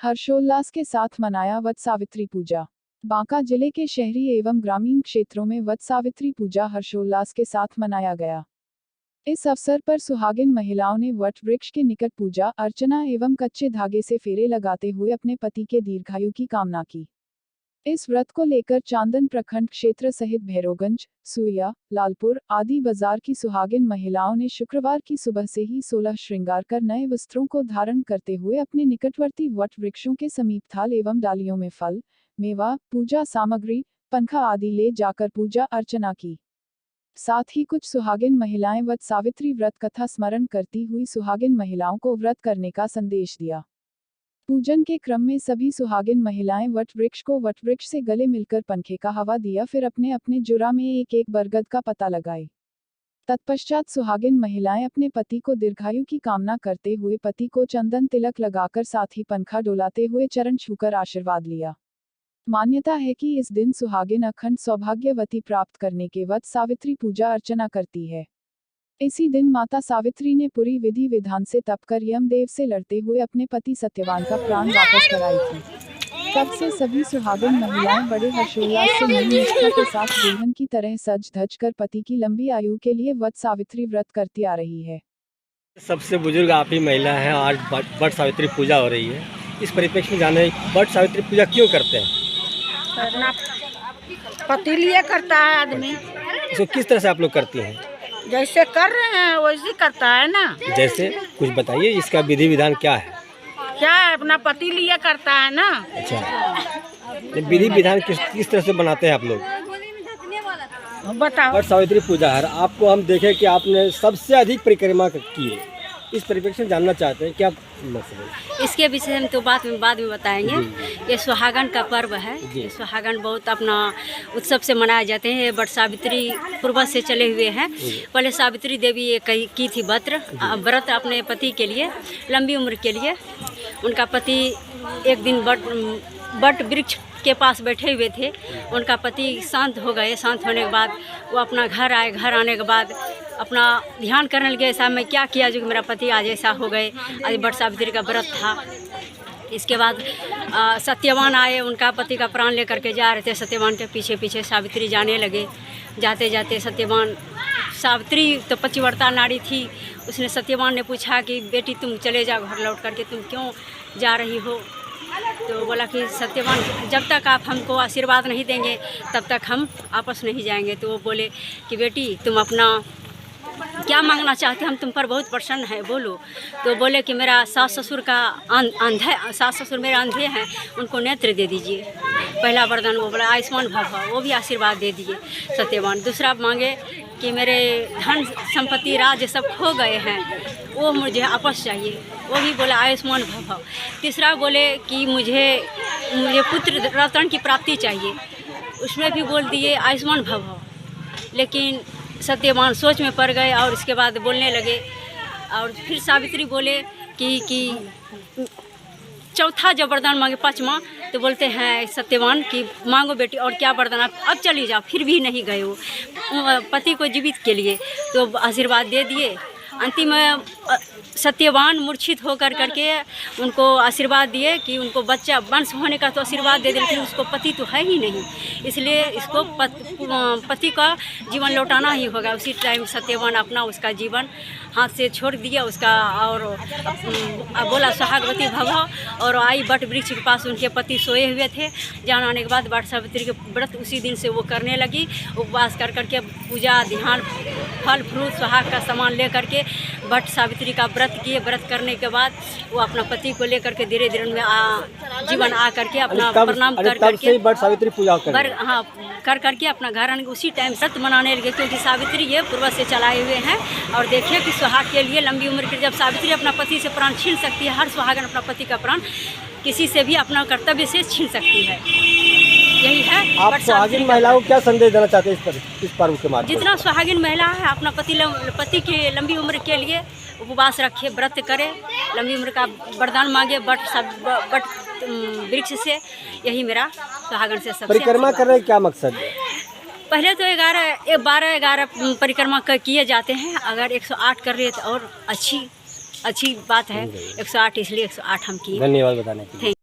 हर्षोल्लास के साथ मनाया वट सावित्री पूजा। बांका जिले के शहरी एवं ग्रामीण क्षेत्रों में वट सावित्री पूजा हर्षोल्लास के साथ मनाया गया। इस अवसर पर सुहागिन महिलाओं ने वट वृक्ष के निकट पूजा अर्चना एवं कच्चे धागे से फेरे लगाते हुए अपने पति के दीर्घायु की कामना की। इस व्रत को लेकर चांदन प्रखंड क्षेत्र सहित भैरोगंज, सुइया, लालपुर आदि बाजार की सुहागिन महिलाओं ने शुक्रवार की सुबह से ही 16 श्रृंगार कर नए वस्त्रों को धारण करते हुए अपने निकटवर्ती वट वृक्षों के समीप थाल एवं डालियों में फल, मेवा, पूजा सामग्री, पंखा आदि ले जाकर पूजा अर्चना की। साथ ही कुछ सुहागिन महिलाएं वट सावित्री व्रत कथा स्मरण करती हुई सुहागिन महिलाओं को व्रत करने का संदेश दिया। पूजन के क्रम में सभी सुहागिन महिलाएं वट वृक्ष से गले मिलकर पंखे का हवा दिया, फिर अपने अपने जुरा में एक एक बरगद का पता लगाए। तत्पश्चात सुहागिन महिलाएं अपने पति को दीर्घायु की कामना करते हुए पति को चंदन तिलक लगाकर साथ ही पंखा डोलाते हुए चरण छूकर आशीर्वाद लिया। मान्यता है कि इस दिन सुहागिन अखंड सौभाग्यवती प्राप्त करने के वट सावित्री पूजा अर्चना करती है। इसी दिन माता सावित्री ने पूरी विधि विधान से तप कर यमदेव से लड़ते हुए अपने पति सत्यवान का प्राण वापस कराई थी। तब से सभी सुहागिन महिलाएं बड़े हर्षोल्लास से नई निष्ठा के साथ दुल्हन की तरह सज धज कर पति की लंबी आयु के लिए वट सावित्री व्रत करती आ रही है। सबसे बुजुर्ग आप ही महिला हैं, आज वट सावित्री पूजा हो रही है। इस परिप्रेक्ष्य में जाने वट सावित्री पूजा क्यों करते हैं? करना पति लिए करता है आदमी। इसको किस तरह से आप लोग करती हैं? जैसे कर रहे हैं वैसे करता है ना। जैसे कुछ बताइए, इसका विधि विधान क्या है? क्या है, अपना पति लिए करता है ना। अच्छा, विधि विधान किस तरह से बनाते हैं आप लोग? बताओ। वट सावित्री पूजा है, आपको हम देखें कि आपने सबसे अधिक परिक्रमा की है। इस परिप्रेक्ष्य में जानना चाहते हैं क्या मतलब? इसके विषय में तो बाद में बताएंगे। ये सुहागन का पर्व है। ये सुहागन बहुत अपना उत्सव से मनाए जाते हैं। वट सावित्री पूर्व से चले हुए हैं। पहले सावित्री देवी ये की थी व्रत अपने पति के लिए, लंबी उम्र के लिए। उनका पति एक दिन वट वृक्ष के पास बैठे हुए थे। उनका पति शांत हो गए। शांत होने के बाद वो अपना घर आए। घर आने के बाद अपना ध्यान करने लगे, ऐसा मैं क्या किया जो कि मेरा पति आज ऐसा हो गए। आज वट सावित्री का व्रत था। इसके बाद सत्यवान आए, उनका पति का प्राण लेकर के जा रहे थे। सत्यवान के पीछे पीछे सावित्री जाने लगे। जाते जाते सत्यवान, सावित्री तो पतिव्रता नारी थी, उसने सत्यवान ने पूछा कि बेटी तुम चले जाओ घर लौट करके, तुम क्यों जा रही हो? तो बोला कि सत्यवान, जब तक आप हमको आशीर्वाद नहीं देंगे तब तक हम आपस नहीं जाएंगे। तो वो बोले कि बेटी तुम अपना क्या मांगना चाहते हैं, हम तुम पर बहुत प्रसन्न है, बोलो। तो बोले कि मेरा सास ससुर का सास ससुर मेरे अंधे हैं, उनको नेत्र दे दीजिए। पहला वरदान वो बोला आयुष्मान भव, वो भी आशीर्वाद दे दिए सत्यवान। दूसरा मांगे कि मेरे धन संपत्ति राज्य सब खो गए हैं, वो मुझे वापस चाहिए, वो भी बोला आयुष्मान भव। तीसरा बोले कि मुझे पुत्र रत्न की प्राप्ति चाहिए, उसमें भी बोल दिए आयुष्मान भव। लेकिन सत्यवान सोच में पड़ गए और इसके बाद बोलने लगे। और फिर सावित्री बोले कि चौथा जब वरदान मांगे, पाँचवा, तो बोलते हैं सत्यवान कि मांगो बेटी और क्या वरदान, अब चली जाओ। फिर भी नहीं गए वो पति को जीवित के लिए, तो आशीर्वाद दे दिए। अंतिम सत्यवान मूर्छित होकर करके उनको आशीर्वाद दिए कि उनको बच्चा वंश होने का तो आशीर्वाद दे दे, लेकिन उसको पति तो है ही नहीं, इसलिए इसको पति का जीवन लौटाना ही होगा। उसी टाइम सत्यवान अपना उसका जीवन हाथ से छोड़ दिया उसका, और बोला सुहागवती भव। और आई वट वृक्ष के पास, उनके पति सोए हुए थे। जान आने के बाद वट सावित्री के व्रत उसी दिन से वो करने लगी। उपवास कर करके पूजा ध्यान फल फ्रूट सुहाग का सामान ले करके वट सावित्री का व्रत किए। व्रत करने के बाद वो अपना पति को लेकर के धीरे धीरे में जीवन आ करके अपना प्रणाम कर करके वट सावित्री पूजा कर करके अपना घर आने। उसी टाइम व्रत मनाने लगे, क्योंकि सावित्री ये पूर्व से चलाए हुए हैं। और देखिए कि सुहाग के लिए लंबी उम्र के, जब सावित्री अपना पति से प्राण छीन सकती है, हर सुहागन अपना पति का प्राण किसी से भी अपना कर्तव्य से छीन सकती है। यही है। आप सुहागिन महिलाओं को क्या संदेश देना चाहते हैं इस पर्व के माध्यम? जितना सुहागिन महिला है अपना पति के लंबी उम्र के लिए उपवास रखे, व्रत करे, लंबी उम्र का वरदान मांगे वट वृक्ष से। यही मेरा सुहागन से सबसे परिक्रमा करने का क्या मकसद है? पहले तो 12 परिक्रमा किए जाते हैं। अगर 108 कर रहे तो और अच्छी बात है। 108 इसलिए 108 हम किए। धन्यवाद बताने के लिए।